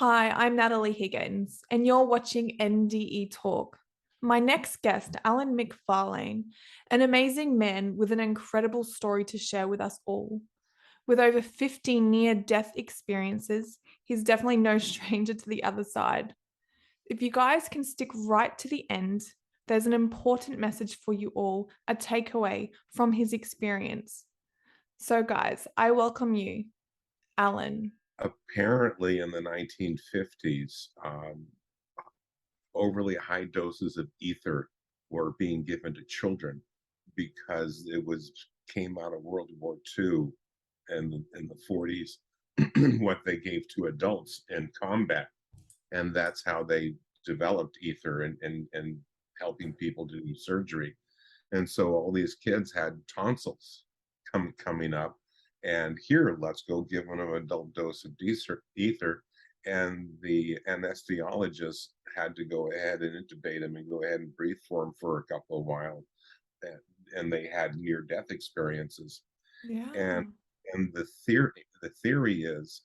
Hi, I'm Natalie Higgins, and you're watching NDE Talk. My next guest, Alan McFarlane, an amazing man with an incredible story to share with us all. With over 50 near death experiences, he's definitely no stranger to the other side. If you guys can stick right to the end, there's an important message for you all, a takeaway from his experience. So, guys, I welcome you, Alan. Apparently, in the 1950s, overly high doses of ether were being given to children because it was came out of World War II and in the 40s, what they gave to adults in combat, and that's how they developed ether and helping people to do surgery. And so all these kids had tonsils coming up, and here, let's go give them an adult dose of ether. And the anesthesiologist had to go ahead and intubate them and go ahead and breathe for them for a couple of while. And, and they had near death experiences. And Yeah. the theory is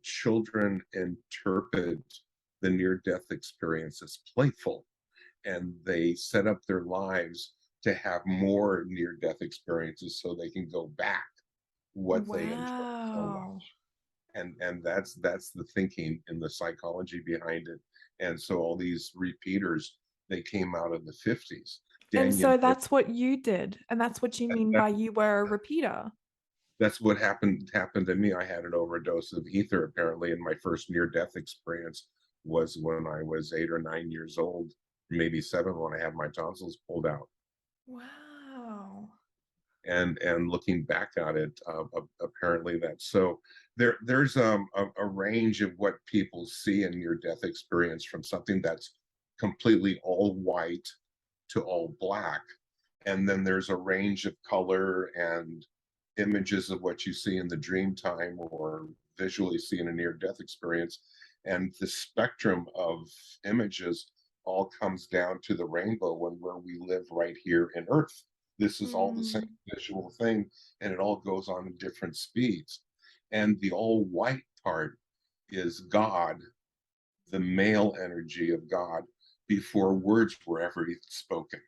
children interpret the near death experience as playful, and they set up their lives to have more near death experiences so they can go back what they enjoyed so Wow. much. And that's the thinking in the psychology behind it. And so all these repeaters, they came out of the 50s. And Daniel, so that's what you did. And that's what you mean that, by you were a repeater. that's what happened to me. I had an overdose of ether apparently, and my first near death experience was when I was 8 or 9 years old, maybe seven, when I had my tonsils pulled out. Wow. And looking back at it, apparently that's so. There's a range of what people see in near death experience, from something that's completely all white to all black, and then there's a range of color and images of what you see in the dream time or visually see in a near death experience. And the spectrum of images all comes down to the rainbow, when where we live right here in Earth. This is all the same Mm. visual thing, and it all goes on in different speeds. And the all white part is God, the male energy of God, before words were ever even spoken.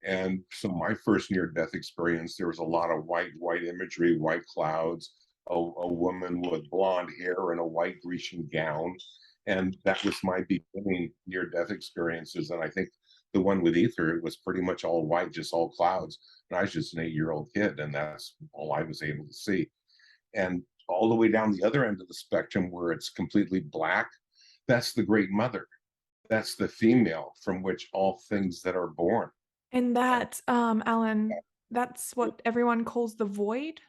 And so my first near death experience, there was a lot of white imagery, white clouds, a woman with blonde hair and a white Grecian gown. And that was my beginning near death experiences. And I think the one with ether, it was pretty much all white, just all clouds. And I was just an 8 year old kid, and that's all I was able to see. And all the way down the other end of the spectrum, where it's completely black, that's the great mother. That's the female from which all things that are born. And And that, Alan, that's what everyone calls the void.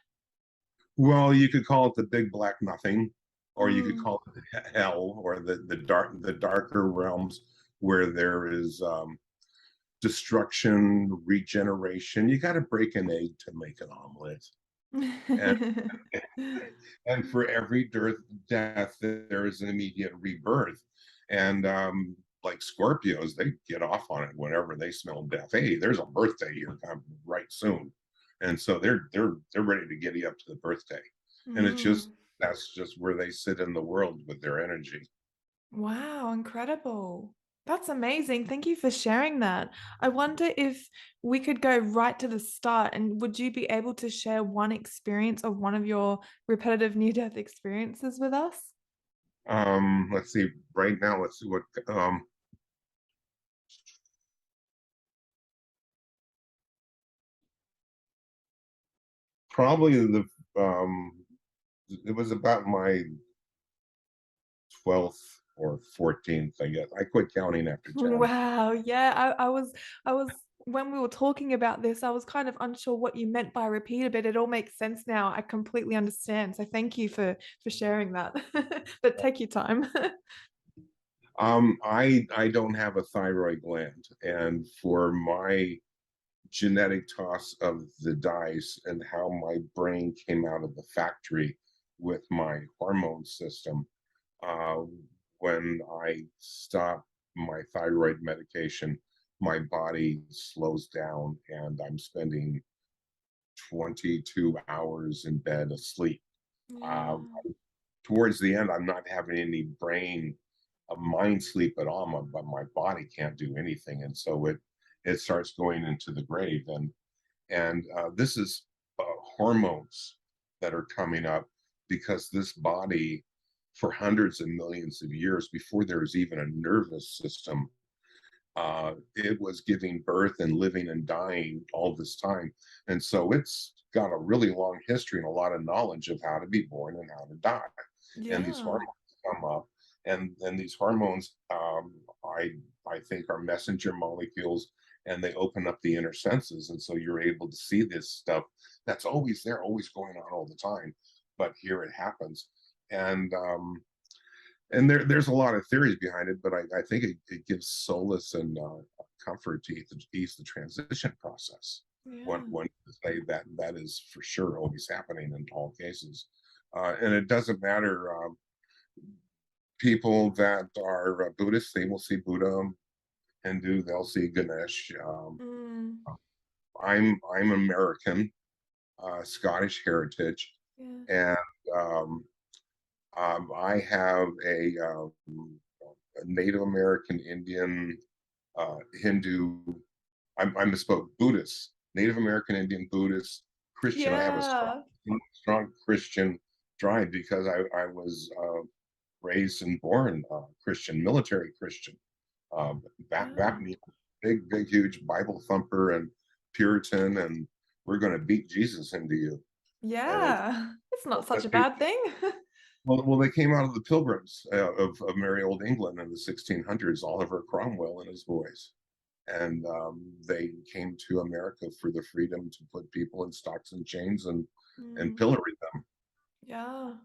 well, you could call it the big black nothing, or you could Mm. call it hell, or the darker realms where there is destruction, regeneration. You got to break an egg to make an omelet, and and for every death, there is an immediate rebirth. And like Scorpios, they get off on it whenever they smell death. Hey, there's a birthday here coming right soon, and so they're ready to get you up to the birthday. And it's just Mm. that's just where they sit in the world with their energy. Wow, incredible. That's amazing. Thank you for sharing that. I wonder if we could go right to the start, and would you be able to share one experience of one of your repetitive near-death experiences with us? Let's see. Right now, let's see what probably the um it was about my 12th or 14th, I guess. I quit counting after 10. Wow, yeah, I was when we were talking about this, I was kind of unsure what you meant by repeater, but it all makes sense now. I completely understand. So thank you for sharing that. But take your time. I don't have a thyroid gland, and for my genetic toss of the dice and how my brain came out of the factory with my hormone system, uh, when I stop my thyroid medication, my body slows down, and I'm spending 22 hours in bed asleep. Uh, Yeah. towards the end, I'm not having any brain, mind sleep at all, but my body can't do anything, and so it starts going into the grave, and this is hormones that are coming up because this body, for hundreds of millions of years before there was even a nervous system, it was giving birth and living and dying all this time. And so it's got a really long history and a lot of knowledge of how to be born and how to die. And these Yeah. hormones come up, and these hormones, I think, are messenger molecules, and they open up the inner senses. And so you're able to see this stuff that's always there, always going on all the time. But here it happens. And there's a lot of theories behind it, but I think it gives solace and comfort to ease the transition process. Yeah. One to say that that is for sure always happening in all cases, and it doesn't matter. People that are Buddhists, they will see Buddha. Hindu, they'll see Ganesh. Mm. I'm American, Scottish heritage, Yeah. and um, I have a Native American, Indian, Hindu. I misspoke. Buddhist, Native American, Indian, Buddhist, Christian. I have a Yeah. strong Christian drive because I was raised and born Christian, military Christian. Back Yeah. big, huge Bible thumper and Puritan, and we're going to beat Jesus into you. And Yeah. It's not such that's a bad thing. well, they came out of the Pilgrims of merry old England in the 1600s, Oliver Cromwell and his boys. And they came to America for the freedom to put people in stocks and chains and Mm. pillory them. Yeah.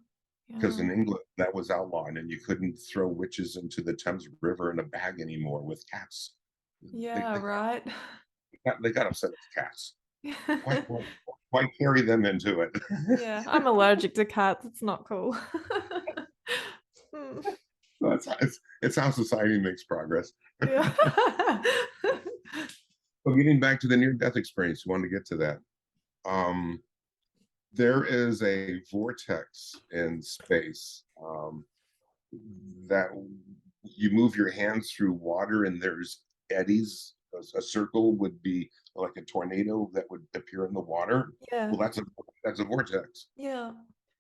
Because Yeah. in England, that was outlawed, and you couldn't throw witches into the Thames River in a bag anymore with cats. They, Yeah, they, right. they got upset with cats. Why, why, why carry them into it? Yeah, I'm allergic to cats. It's not cool. Mm. It's how society makes progress. Yeah. Well, getting back to the near-death experience, you want to get to that. Um, there is a vortex in space that you move your hands through water, and there's eddies. A circle would be like a tornado that would appear in the water. Yeah. Well, that's a vortex. Yeah.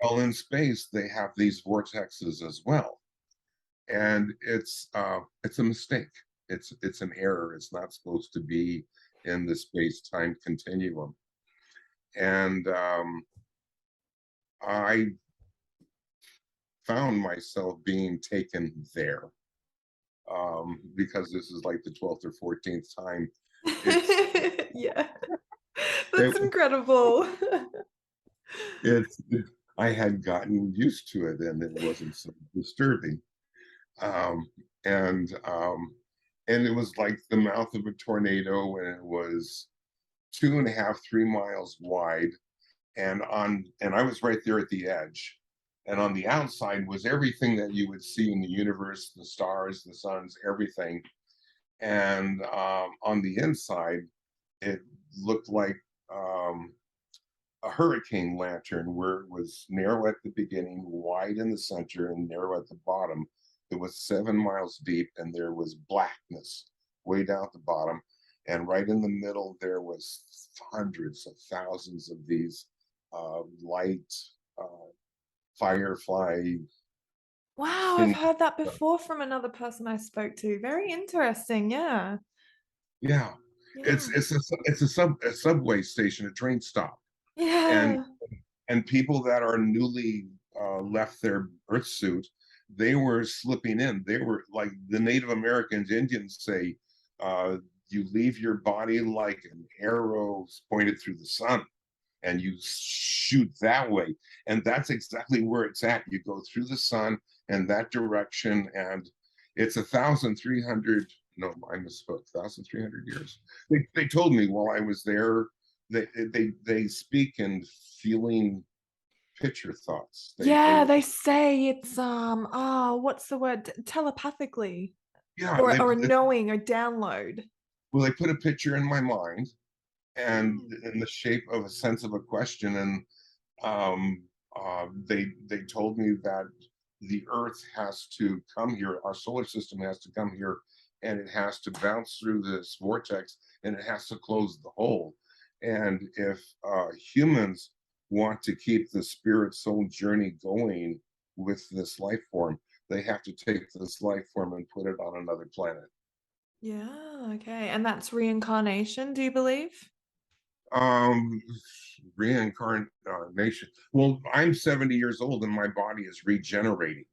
Well, in space, they have these vortexes as well, and it's a mistake. It's an error. It's not supposed to be in the space-time continuum. And I found myself being taken there because this is like the 12th or 14th time. It's Yeah. it, That's incredible. it's I had gotten used to it, and it wasn't so disturbing. Um, and um, and it was like the mouth of a tornado, and it was 2.5, 3 miles wide, and I was right there at the edge. And on the outside was everything that you would see in the universe, the stars, the suns, everything. And on the inside, it looked like um, a hurricane lantern, where it was narrow at the beginning, wide in the center, and narrow at the bottom. It was 7 miles deep, and there was blackness way down at the bottom. And right in the middle, there was hundreds of thousands of these light uh, Firefly Wow, I've thin. heard that before from another person I spoke to. Very interesting. Yeah. Yeah, Yeah. it's a subway station, a train stop, and Yeah. and people that are newly left their Earth suit, they were slipping in. They were like the Native Americans, Indians say, you leave your body like an arrow pointed through the sun, and you shoot that way. And that's exactly where it's at. You go through the sun and that direction, and it's 1,300. No, I misspoke. 1,300 years. They told me while I was there. They speak in feeling picture thoughts. They Yeah, they say it's oh, what's the word? Telepathically yeah or knowing or download. well, they put a picture in my mind, and Mm. in the shape of a sense of a question, and um They told me that the Earth has to come here, our solar system has to come here, and it has to bounce through this vortex, and it has to close the hole. And if humans want to keep the spirit soul journey going with this life form, they have to take this life form and put it on another planet. Yeah, okay. And that's reincarnation, do you believe? Um, Reincarnation. Well, I'm 70 years old and my body is regenerating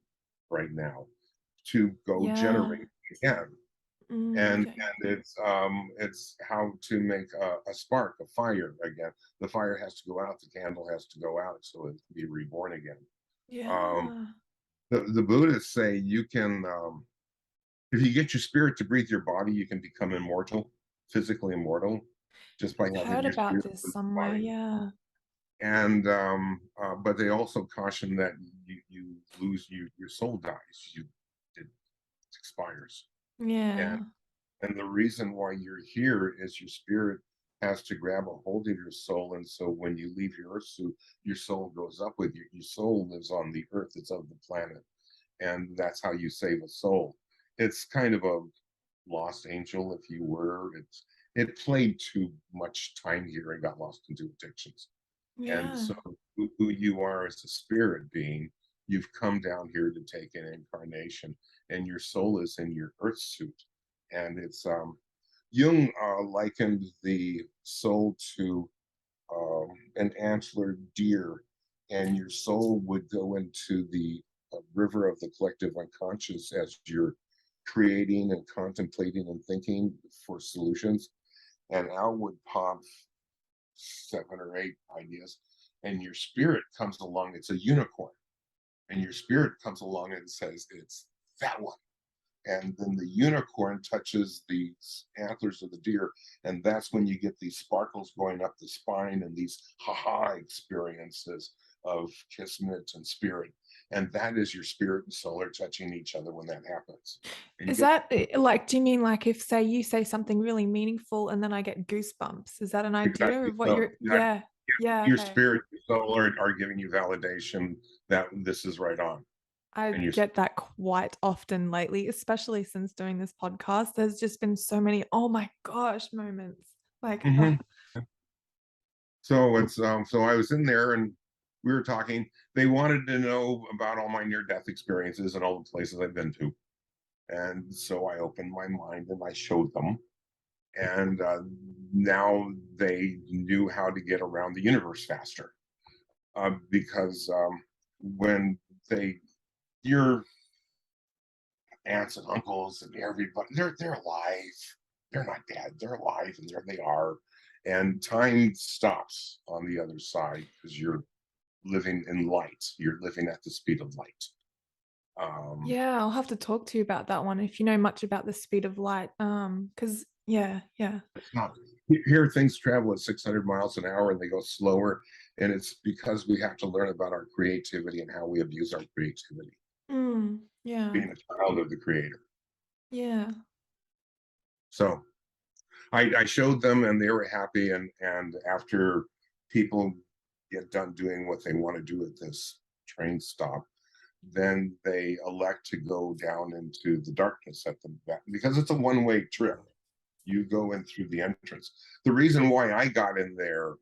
right now to go Yeah. generate again. Okay. And it's how to make a spark, a fire again. The fire has to go out, the candle has to go out so it can be reborn again. Um, Yeah. the Buddhists say you can if you get your spirit to breathe your body, you can become immortal, physically immortal, just by I've having heard your about spirit this with the somewhere. body. Yeah. And but they also caution that you lose your soul dies, it expires. and Yeah. and the reason why you're here is your spirit has to grab a hold of your soul, and so when you leave your earth suit, your soul goes up with you. Your soul lives on the earth, it's of the planet, and that's how you save a soul. It's kind of a lost angel, if you were. It played too much time here and got lost into addictions. And Yeah. so, who you are as a spirit being, you've come down here to take an incarnation, and your soul is in your earth suit. And it's Jung likened the soul to an antlered deer, and your soul would go into the river of the collective unconscious as you're creating and contemplating and thinking for solutions. And out would pop 7 or 8 ideas, and your spirit comes along. It's a unicorn, and your spirit comes along and says, "It's that one." And then the unicorn touches the antlers of the deer, and that's when you get these sparkles going up the spine and these ha-ha experiences of kismet and spirit. And that is your spirit and soul are touching each other when that happens. And you Is get that like, do you mean like if, say, you say something really meaningful and then I get goosebumps? Is that an idea exactly of what so. you're, yeah. Yeah, Your okay. spirit and soul are giving you validation that this is right on. I And you're get that quite often lately, especially since doing this podcast. There's just been so many, oh my gosh, moments. Like, Mhm. So it's so I was in there and we were talking. They wanted to know about all my near-death experiences and all the places I've been to. And so I opened my mind and I showed them. And now they knew how to get around the universe faster. Because when they, your aunts and uncles and everybody, they're alive. They're not dead. They're alive, and there they are. And time stops on the other side because you're living in light. You're living at the speed of light. Um, yeah, I'll have to talk to you about that one if you know much about the speed of light. Because yeah, yeah. it's not here. Things travel at 600 miles an hour, and they go slower. And it's because we have to learn about our creativity and how we abuse our creativity, Yeah, being a child of the creator. yeah. So I showed them and they were happy. And after people get done doing what they want to do at this train stop, then they elect to go down into the darkness at the back because it's a one-way trip. You go in through the entrance. The reason why I got in there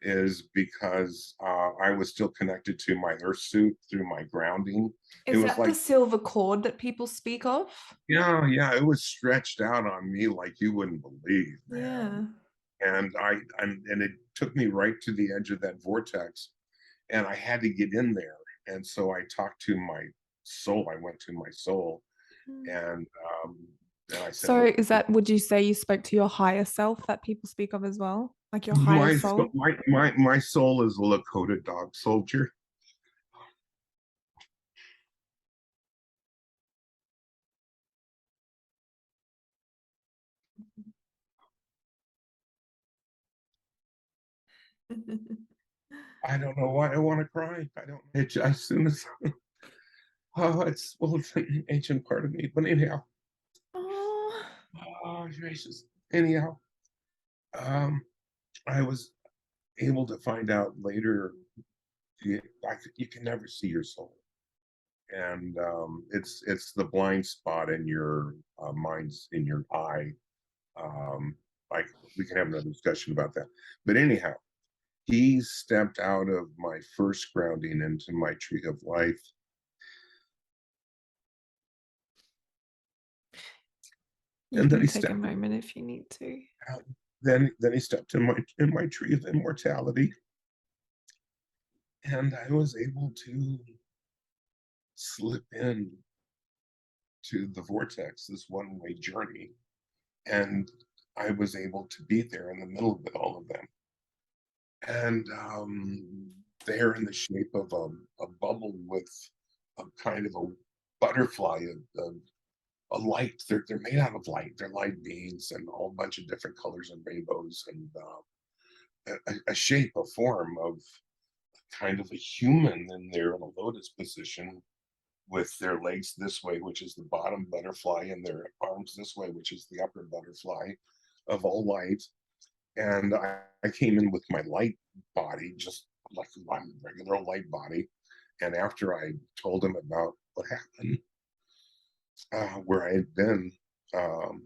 is because I was still connected to my earth suit through my grounding. It Is was that the like, silver cord that people speak of? yeah, it was stretched out on me like you wouldn't believe, man. Yeah. And it took me right to the edge of that vortex, and I had to get in there. And so I talked to my soul. I went to my soul, Mm. and and I said, So "Look, is that, would you say you spoke to your higher self that people speak of as well? Like your higher my soul? my soul is a Lakota dog soldier." I don't know why I want to cry. I don't. It as soon as oh, it's an ancient part of me. But anyhow, Oh, oh gracious. Anyhow, um, I was able to find out later you can never see your soul, and it's the blind spot in your mind's in your eye. Um, like we can have another discussion about that. But anyhow, he stepped out of my first grounding into my tree of life, You and then can he take a stepped moment if you need to. out. Then he stepped in my tree of immortality, and I was able to slip in to the vortex, this one-way journey, and I was able to be there in the middle of it, all of them. And they're in the shape of a bubble with a kind of a butterfly of a light. They're made out of light. They're light beings and a whole bunch of different colors and rainbows, and a shape, a form of kind of a human in there in a lotus position with their legs this way, which is the bottom butterfly, and their arms this way, which is the upper butterfly of all light. And I came in with my light body, just like my regular light body. And after I told them about what happened, where I had been, um,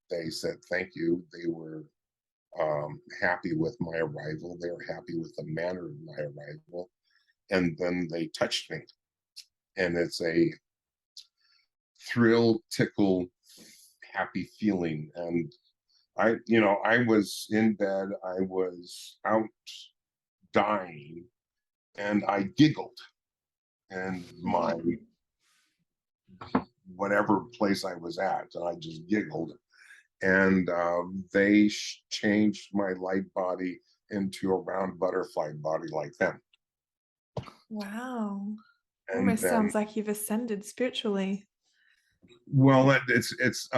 they said thank you. They were happy with my arrival. They were happy with the manner of my arrival. And then they touched me. And it's a thrill, tickle, happy feeling. And I was in bed, I was out dying, and I giggled. And my whatever place I was at, and I just giggled. And they changed my light body into a round butterfly body like them. Wow. And Almost then, sounds like you've ascended spiritually. well, it's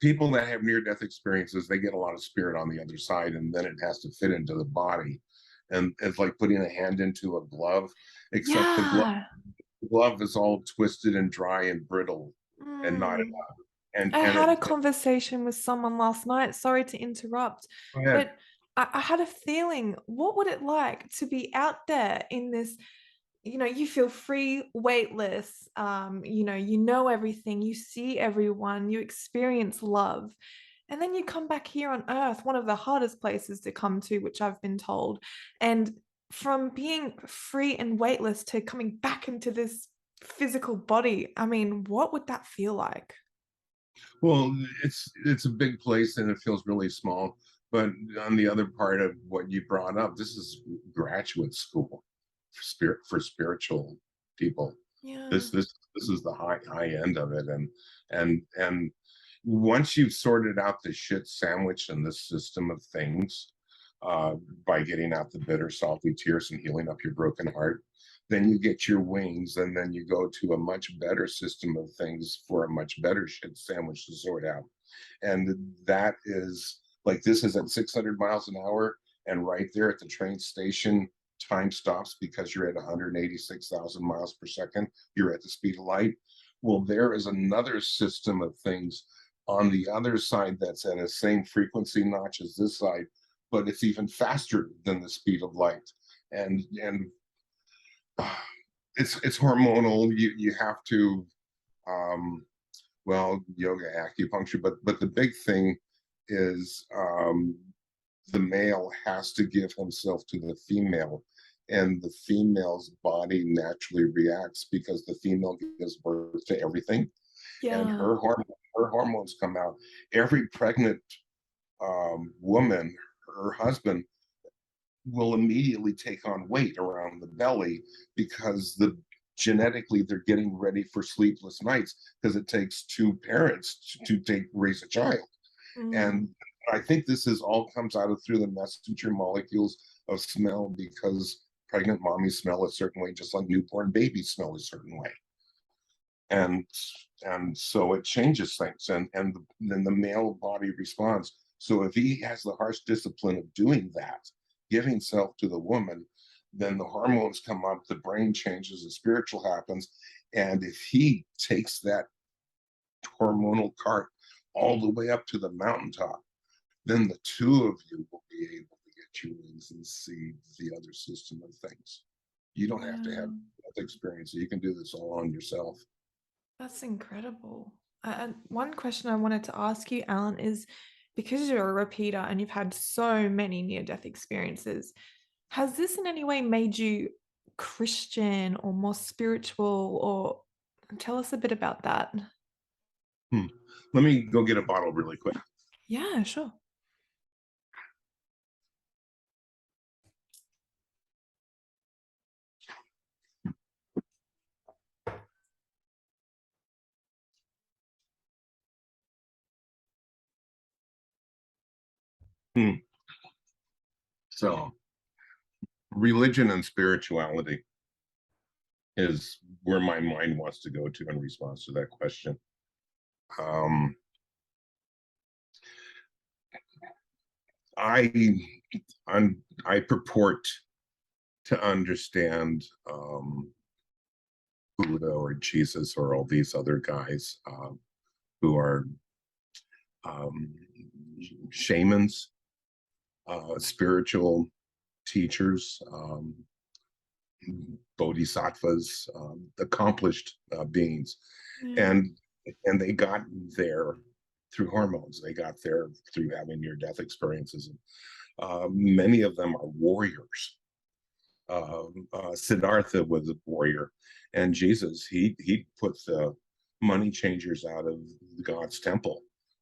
people that have near death experiences, they get a lot of spirit on the other side, and then it has to fit into the body. And it's like putting a hand into a glove, except the Yeah. glove is all twisted and dry and brittle and not Mm. I and had a it conversation with someone last night. Sorry to interrupt, go ahead. but I had a feeling, what would it like to be out there in this? You feel free, weightless, you know everything, you see everyone, you experience love. And then you come back here on earth, one of the hardest places to come to, which I've been told. And from being free and weightless to coming back into this physical body, I mean, what would that feel like? Well, it's a big place and it feels really small. But on the other part of what you brought up, this is graduate school for spiritual people. Yeah. This is the high end of it, and once you've sorted out the shit sandwich and the system of things, uh, by getting out the bitter, salty tears and healing up your broken heart, then you get your wings, and then you go to a much better system of things for a much better shit sandwich to sort out. And that is like this is at 600 miles an hour, and right there at the train station, time stops because you're at 186,000 miles per second. You're at the speed of light. Well, there is another system of things on the other side that's at the same frequency notch as this side, but it's even faster than the speed of light. And it's hormonal. You have to um, well, yoga, acupuncture, but the big thing is the male has to give himself to the female, and the female's body naturally reacts because the female gives birth to everything, and Yeah. her hormones come out. Every pregnant woman, her husband will immediately take on weight around the belly because genetically they're getting ready for sleepless nights because it takes two parents to raise a child. Mm. And I think this is all comes out of through the messenger molecules of smell, because pregnant mommies smell a certain way just like newborn babies smell a certain way. and and so it changes things, and then the male body responds. So if he has the harsh discipline of doing that, giving self to the woman, then the hormones come up, the brain changes, the spiritual happens. And if he takes that hormonal cart all the way up to the mountaintop, then the two of you will be able to get your wings and see the other system of things. You don't have to have Wow. that experience. You can do this all on yourself. That's incredible. And one question I wanted to ask you, Alan, is because you're a repeater and you've had so many near-death experiences, has this in any way made you Christian or more spiritual? Or tell us a bit about that. Hmm. Let me go get a bottle really quick. Yeah, sure. Hmm. So, religion and spirituality is where my mind wants to go to in response to that question. Um, I I purport to understand Buddha or Jesus or all these other guys who are um, shamans, spiritual teachers, bodhisattvas, accomplished beings, Yeah. and and they got there through hormones. They got there through having near-death experiences. Many of them are warriors. Siddhartha was a warrior, and Jesus he put the money changers out of God's temple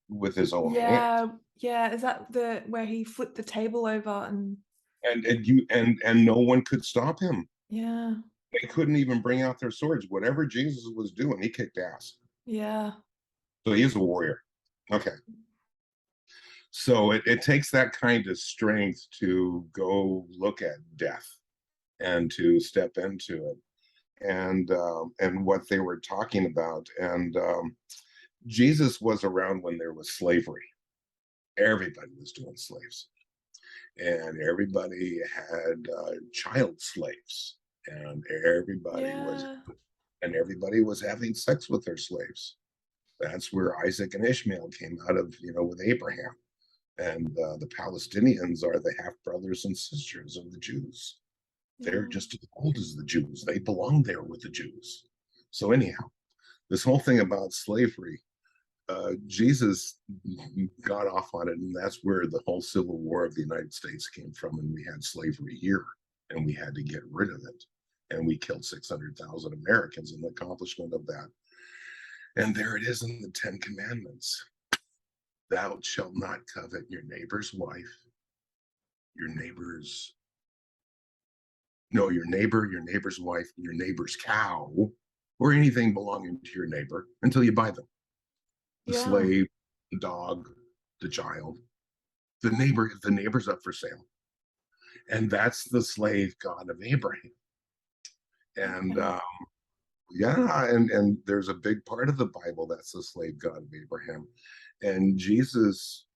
with his own hand, Yeah, yeah. Is that the where he flipped the table over and and no one could stop him. yeah, They couldn't even bring out their swords. Whatever Jesus was doing, he kicked ass. yeah, So he is a warrior. Okay. So it takes that kind of strength to go look at death and to step into it and what they were talking about. And Jesus was around when there was slavery. Everybody was doing slaves, and everybody had child slaves, and yeah, everybody was having sex with their slaves. That's where Isaac and Ishmael came out of, with Abraham. And the Palestinians are the half brothers and sisters of the Jews. They're yeah, just as old as the Jews. They belong there with the Jews. So anyhow, this whole thing about slavery, Jesus got off on it, and that's where the whole Civil War of the United States came from. And we had slavery here, and we had to get rid of it. And we killed 600,000 Americans in the accomplishment of that. And there it is in the Ten Commandments. Thou shalt not covet your neighbor's wife, your neighbor's, no, your neighbor's wife, your neighbor's cow, or anything belonging to your neighbor until you buy them. The yeah, slave, the dog, the child, the neighbor's up for sale. And that's the slave God of Abraham. And okay, yeah, and there's a big part of the Bible that's the slave God of Abraham. And Jesus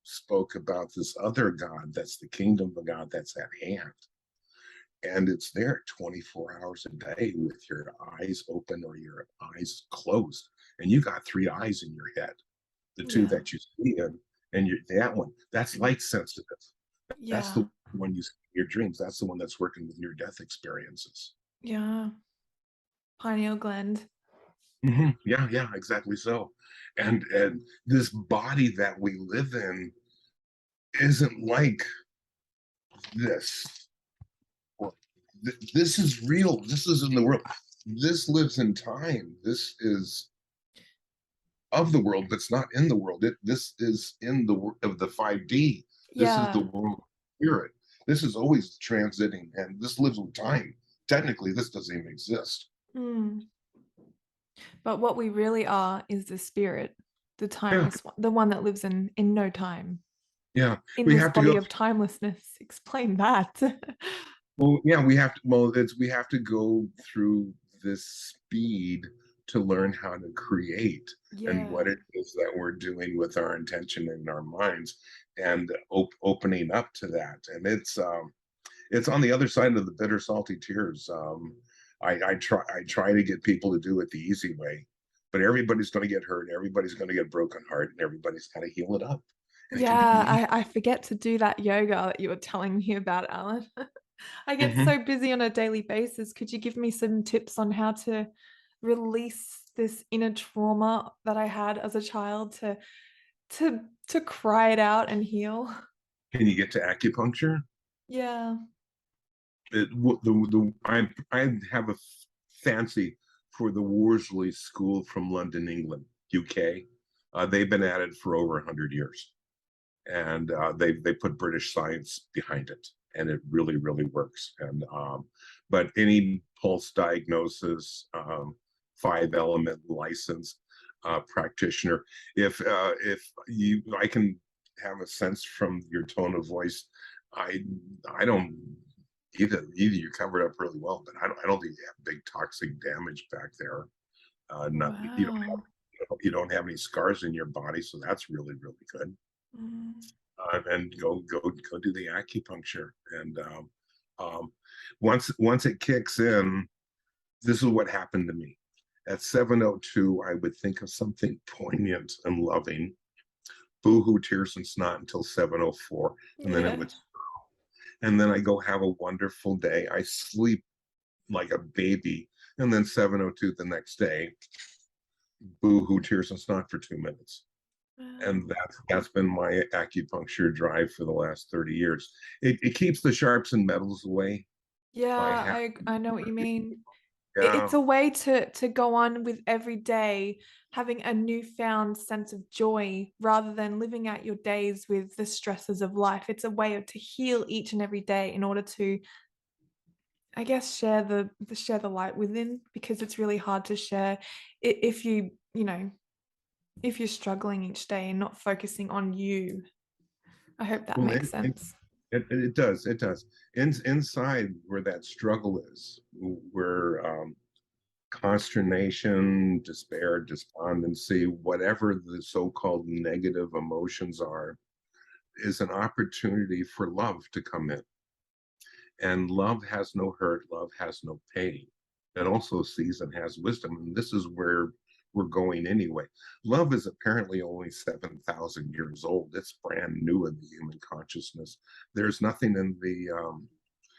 spoke about this other God that's the kingdom of God that's at hand. And it's there 24 hours a day with your eyes open or your eyes closed. And you got three eyes in your head, the two yeah, that you see in, and that one, that's light sensitive. That's yeah, the one you see in your dreams. That's the one that's working with near death experiences. yeah. Pineal gland. Yeah, yeah, exactly so. And this body that we live in isn't like this. This is real. This is in the world. This lives in time. This is of the world, but it's not in the world. This is in the world of the 5D. This is the Yeah. world spirit. This is always transiting, and this lives with time. Technically, this doesn't even exist. Mm. But what we really are is the spirit, the Yeah, timeless one, the one that lives in no time, yeah. in We this have to go. body of timelessness. Explain that. Well, yeah, we have to. Well, we have to go through this speed to learn how to create and what Yeah. it is that we're doing with our intention and our minds, and opening up to that. And it's on the other side of the bitter, salty tears. I try to get people to do it the easy way, but everybody's going to get hurt. Everybody's going to get broken heart, and everybody's got to heal it up. And it can be Yeah, easy. I forget to do that yoga that you were telling me about, Alan. I get Mhm. so busy on a daily basis. Could you give me some tips on how to release this inner trauma that I had as a child to cry it out and heal? Can you get to acupuncture? Yeah. I have a fancy for the Worsley School from London, England, UK. They've been at it for over 100 years, and they put British science behind it, and it really works. And but any pulse diagnosis, 5 element license practitioner, if you, I can have a sense from your tone of voice. I I don't either you covered up really well, but I don't think you have big toxic damage back there. Not Wow. you don't have any scars in your body, so that's really good. Mm. And go do the acupuncture. And um, once it kicks in, this is what happened to me. At 7:02, I would think of something poignant and loving, boohoo, tears and snot until 7:04, and then it Yeah. would. And then I go have a wonderful day. I sleep like a baby, and then 7:02 the next day, boohoo, tears and snot for 2 minutes. And Wow. that's been my acupuncture drive for the last 30 years. It keeps the sharps and metals away by Yeah, having, I know what you mean. It's yeah. a way to go on with every day having a newfound sense of joy rather than living out your days with the stresses of life. It's a way of to heal each and every day in order to, I guess, share the light within, because it's really hard to share if if you're struggling each day and not focusing on you. I hope that Well, makes sense. it does, it does. Inside where that struggle is, where consternation, despair, despondency, whatever the so-called negative emotions are, is an opportunity for love to come in. And love has no hurt, love has no pain. It also sees and has wisdom. And this is where we're going anyway. Love is apparently only 7,000 years old. It's brand new in the human consciousness. There's nothing in the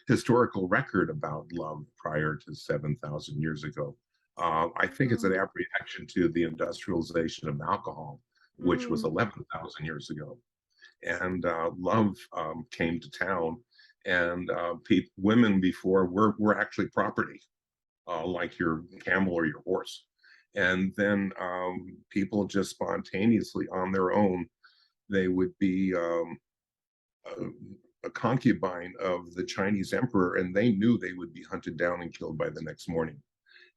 historical record about love prior to 7,000 years ago. I think it's an Mm, reaction to the industrialization of alcohol, which was mm, 11,000 years ago. And love came to town, and women before were actually property, like your camel or your horse. And then people just spontaneously on their own, they would be a concubine of the Chinese emperor, and they knew they would be hunted down and killed by the next morning.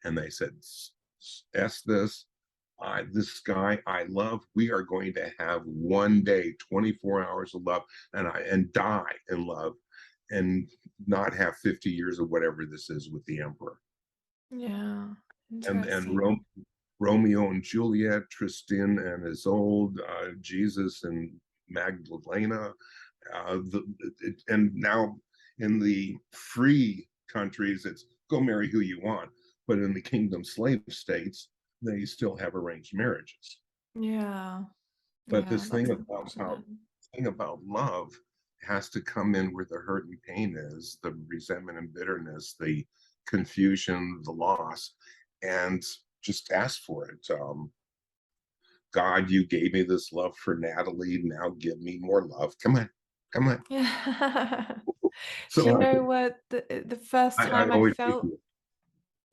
And they said, "S this guy I love. We are going to have one day, 24 hours of love, and die in love, and not have 50 years of whatever this is with the emperor." yeah. And Interesting. Romeo and Juliet, Tristan and Isolde, Jesus and Magdalena, and now in the free countries, it's go marry who you want. But in the kingdom slave states, they still have arranged marriages. Yeah. But Yeah, this that's unfortunate. thing about love has to come in where the hurt and pain is, the resentment and bitterness, the confusion, the loss, and just ask for it. God, you gave me this love for Natalie. Now give me more love. Come on, come on. Yeah. Do you So know what the first I time I always think, felt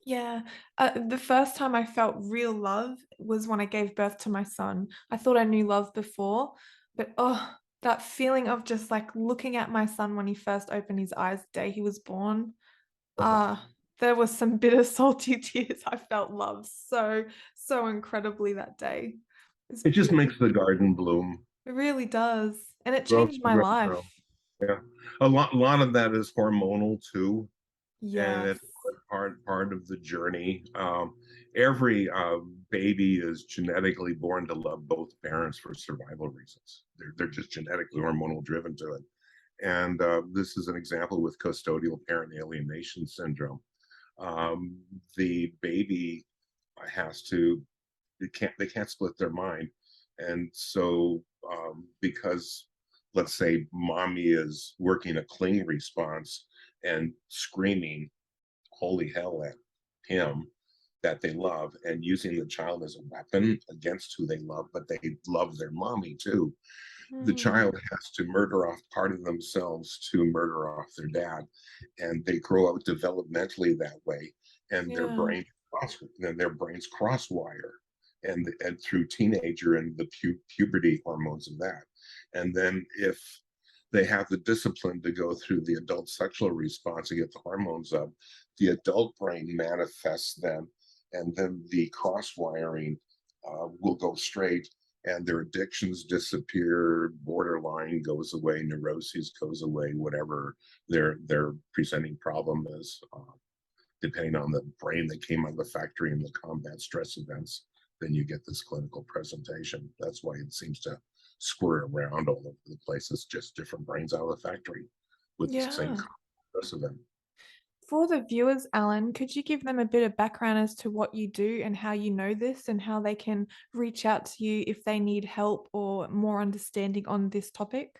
yeah, the first time I felt real love was when I gave birth to my son. I thought I knew love before, but, oh, that feeling of just, like, looking at my son when he first opened his eyes the day he was born, ah, there was some bitter, salty tears. I felt love so incredibly that day. It's it just beautiful. makes the garden bloom. It really does, and it Grow, changed my grow, grow. life. Yeah, lot of that is hormonal too, and Yes. it's part of the journey. Every baby is genetically born to love both parents for survival reasons. They're just genetically hormonal driven to it. And this is an example with custodial parent alienation syndrome. Um, the baby has to they can't split their mind, and so because let's say mommy is working a cling response, and screaming holy hell at him that they love, and using the child as a weapon against who they love, but they love their mommy too. The Mm, child has to murder off part of themselves to murder off their dad, and they grow up developmentally that way, and yeah. their brains crosswire, and through teenager and the puberty hormones of that. And then if they have the discipline to go through the adult sexual response and get the hormones up, the adult brain manifests them, and then the cross wiring will go straight, and their addictions disappear, borderline goes away, neuroses goes away, whatever their presenting problem is, depending on the brain that came out of the factory and the combat stress events, then you get this clinical presentation. That's why it seems to squirt around all over the place. It's just different brains out of the factory with the same Yeah. stress event. For the viewers, Alan, could you give them a bit of background as to what you do and how you know this and how they can reach out to you if they need help or more understanding on this topic?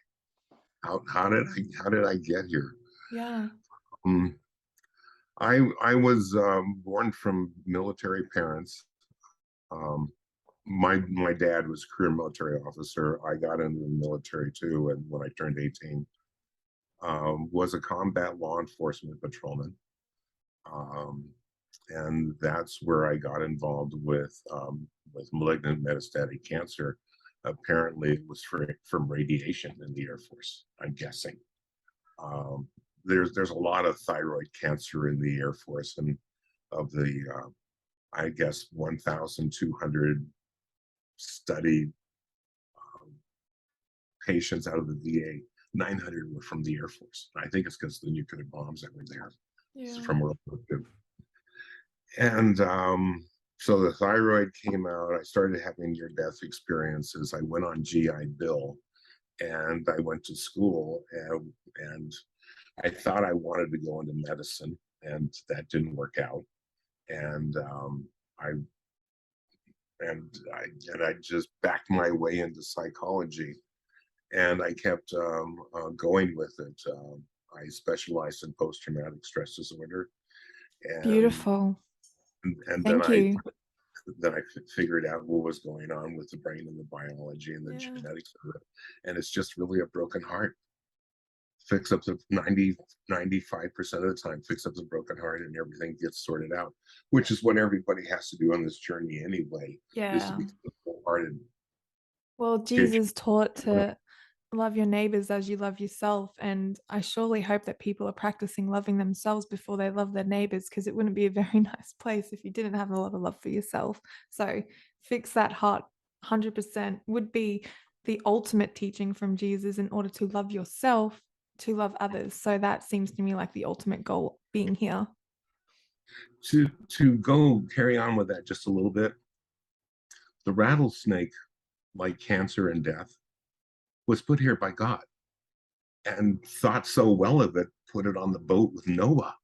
How did I get here? Yeah. Um, I was born from military parents. Um, my dad was a career military officer. I got into the military too, and when I turned 18, was a combat law enforcement patrolman. Um, and that's where I got involved with malignant metastatic cancer. Apparently, it was from radiation in the Air Force. I'm guessing. Um, there's a lot of thyroid cancer in the Air Force, and of the I guess 1,200 studied um, patients out of the VA, 900 were from the Air Force. I think it's because of the nuclear bombs that were there Yeah. from World War II. And so the thyroid came out. I started having near death experiences. I went on GI Bill, and I went to school, and I thought I wanted to go into medicine, and that didn't work out. And I I just backed my way into psychology, and I kept going with it. I specialized in post traumatic stress disorder, and Beautiful. and then Thank you. I figured out what was going on with the brain and the biology and the Yeah. genetics of it. And it's just really a broken heart. Fix up the 95% of the time, fix up the broken heart, and everything gets sorted out, which is what everybody has to do on this journey anyway, is to Yeah. become wholehearted. Well, Get Jesus taught to love your neighbors as you love yourself. And I surely hope that people are practicing loving themselves before they love their neighbors, because it wouldn't be a very nice place if you didn't have a lot of love for yourself. So fix that heart 100% would be the ultimate teaching from Jesus in order to love yourself, to love others. So that seems to me like the ultimate goal being here. to go carry on with that just a little bit. The rattlesnake, like cancer and death, was put here by God, and thought so well of it, put it on the boat with Noah.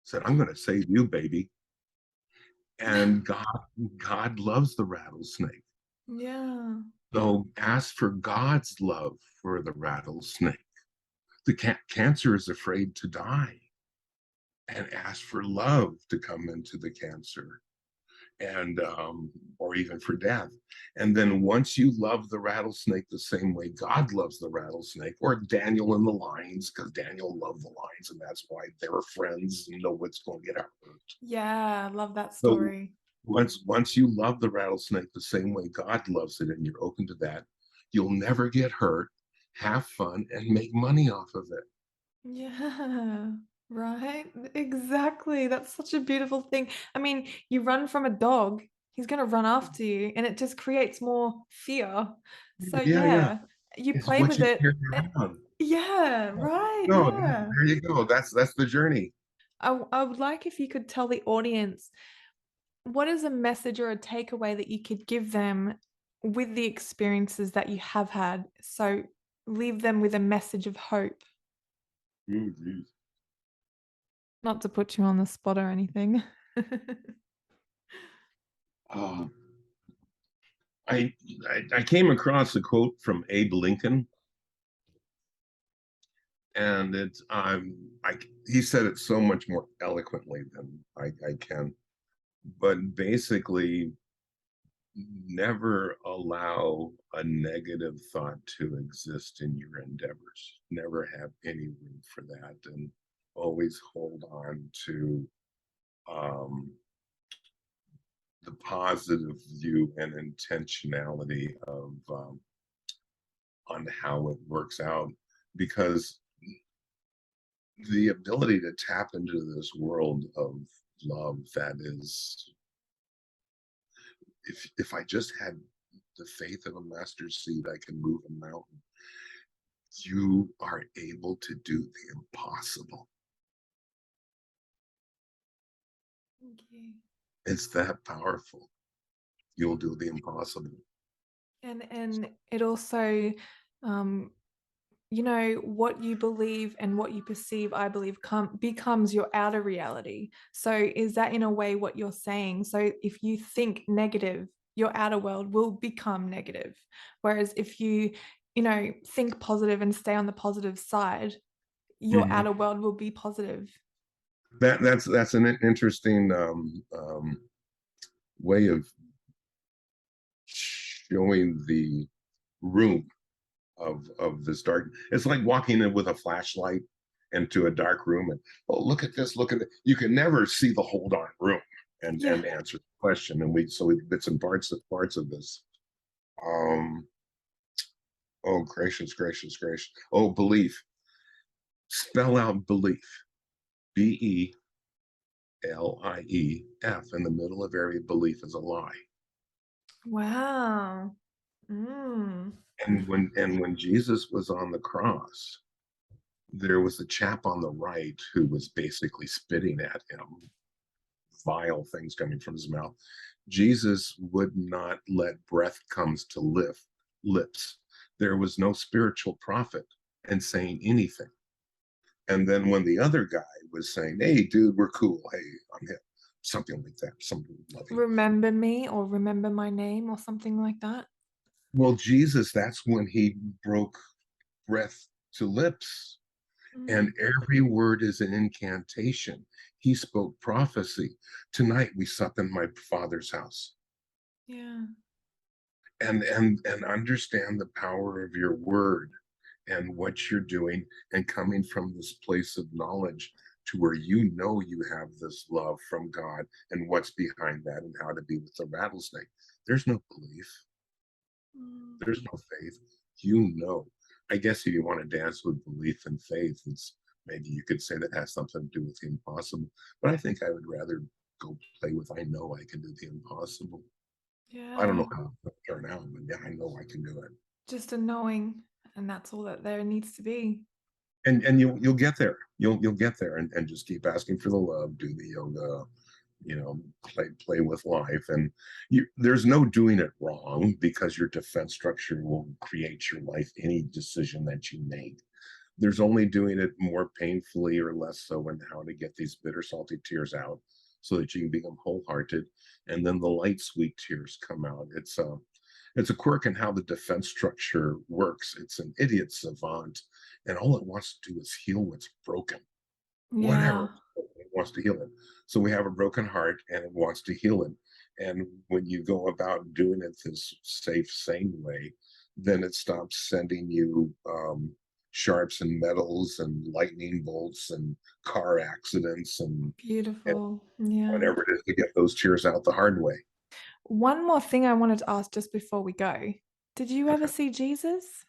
Said, "I'm going to save you, baby." And God loves the rattlesnake. Yeah. So ask for God's love for the rattlesnake. The cancer is afraid to die, and ask for love to come into the cancer, and or even for death. And then once you love the rattlesnake the same way God loves the rattlesnake, or Daniel and the lions, because Daniel loved the lions, and that's why they're friends and know what's going to get hurt. Yeah. Love that So story. once you love the rattlesnake the same way God loves it, and you're open to that, you'll never get hurt, have fun, and make money off of it. Yeah, right? Exactly. That's such a beautiful thing. I mean, you run from a dog, he's going to run after you, and it just creates more fear. So, Yeah, yeah. yeah, you It's play what with you it. carry eh, around. Yeah, right. No, Yeah. there you go. That's the journey. I would like if you could tell the audience what is a message or a takeaway that you could give them with the experiences that you have had. So, leave them with a message of hope, Oh, geez. not to put you on the spot or anything. Uh, I came across a quote from Abe Lincoln, And it's he said it so much more eloquently than I can. But basically, never allow a negative thought to exist in your endeavors. Never have any room for that, and always hold on to um, the positive view and intentionality of on how it works out, because the ability to tap into this world of love that is, if I just had the faith of a mustard seed, I can move a mountain. You are able to do the impossible. Thank you. It's that powerful. You'll do the impossible. And it also, um, you know, what you believe and what you perceive, I believe, becomes your outer reality. So is that in a way what you're saying? So if you think negative, your outer world will become negative. Whereas if you know, think positive and stay on the positive side, your Mhm. outer world will be positive. That's an interesting way of showing the room of this dark. It's like walking in with a flashlight into a dark room and, oh, look at this, look at it. You can never see the whole dark room Yeah. and answer the question. And we bits and parts of this. Um, oh, gracious, gracious, gracious. Oh, belief. Spell out belief. Belief. In the middle of every belief is a lie. Wow. Mm. And when Jesus was on the cross, there was a chap on the right who was basically spitting at him, vile things coming from his mouth. Jesus would not let breath comes to lips. There was no spiritual prophet in saying anything. And then when the other guy was saying, "Hey, dude, we're cool. Hey, I'm hip," something like that, something loving. Remember me or remember my name or something like that. Well, Jesus, that's when he broke breath to lips. Mm. And every word is an incantation. He spoke prophecy. Tonight we sup in my father's house. Yeah. And understand the power of your word and what you're doing, and coming from this place of knowledge to where you know you have this love from God and what's behind that and how to be with the rattlesnake. There's no belief, Mm. there's no faith. You know. I guess if you want to dance with belief and faith, it's maybe you could say that has something to do with the impossible. But I think I would rather go play with I know I can do the impossible. I don't Yeah. know how it'll turn out, but yeah, I know I can do it. Just a knowing, and that's all that there needs to be. And you'll get there. You'll get there, and just keep asking for the love, do the yoga, play with life. And there's no doing it wrong, because your defense structure will create your life any decision that you make. There's only doing it more painfully or less so, and how to get these bitter salty tears out so that you can become wholehearted, and then the light sweet tears come out. It's a quirk in how the defense structure works. It's an idiot savant, and all it wants to do is heal what's broken, Yeah. whatever it wants to heal it. So we have a broken heart and it wants to heal it. And when you go about doing it this safe, sane way, then it stops sending you sharps and metals and lightning bolts and car accidents and Beautiful. Yeah. whatever it is, to get those tears out the hard way. One more thing I wanted to ask just before we go. Did you ever Okay. see Jesus?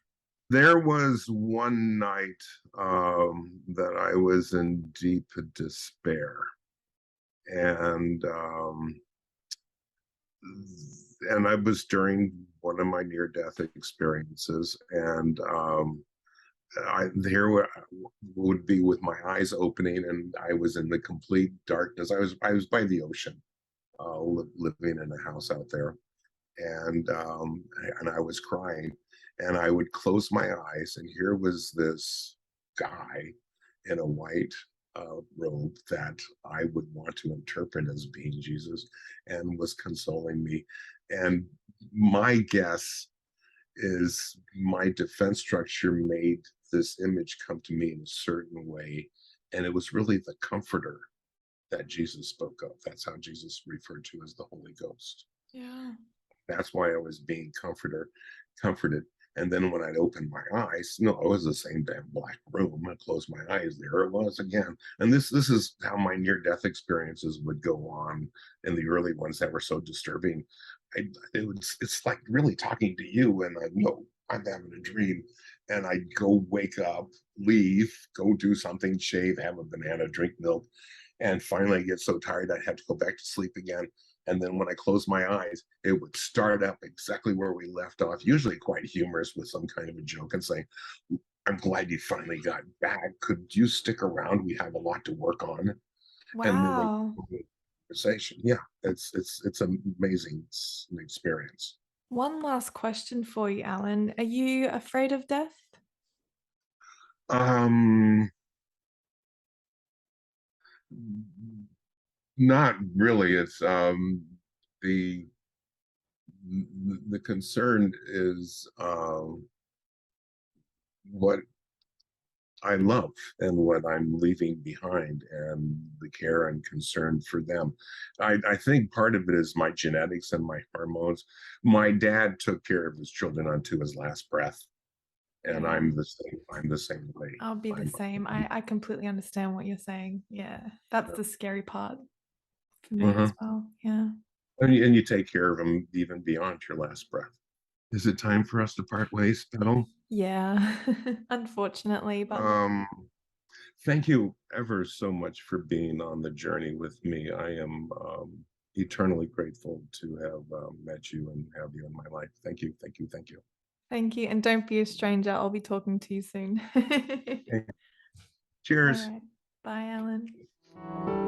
There was one night that I was in deep despair, and I was during one of my near death experiences, and I here would be with my eyes opening, and I was in the complete darkness. I was by the ocean, living in a house out there, and I was crying, and I would close my eyes, and here was this guy in a white robe that I would want to interpret as being Jesus, and was consoling me. And my guess is my defense structure made this image come to me in a certain way, and it was really the comforter that Jesus spoke of. That's how Jesus referred to as the Holy Ghost. Yeah. That's why I was being comforted. And then when I'd open my eyes, no, it was the same damn black room. I closed my eyes, there it was again. And this is how my near-death experiences would go on in the early ones that were so disturbing. It's like really talking to you, and I know I'm having a dream, and I'd go wake up, leave, go do something, shave, have a banana, drink milk, and finally I get so tired I'd have to go back to sleep again. And then when I close my eyes, it would start up exactly where we left off, usually quite humorous with some kind of a joke and saying, I'm glad you finally got back. Could you stick around? We have a lot to work on. And then when Wow. conversation, yeah, it's an amazing experience. One last question for you, Alan. Are you afraid of death? Um, not really. It's the the concern is what I love and what I'm leaving behind and the care and concern for them. I think part of it is my genetics and my hormones. My dad took care of his children unto his last breath, and Yeah. I'm the same way. I'll be the I'm same. I completely understand what you're saying. Yeah. That's the scary part for me as uh-huh. well. Yeah. And you take care of them even beyond your last breath. Is it time for us to part ways, Petal? Yeah. Unfortunately, but Um, Thank you ever so much for being on the journey with me. I am eternally grateful to have met you and have you in my life. Thank you, thank you, thank you. thank you. And don't be a stranger. I'll be talking to you soon. Okay. All Cheers. right. Bye, Alan.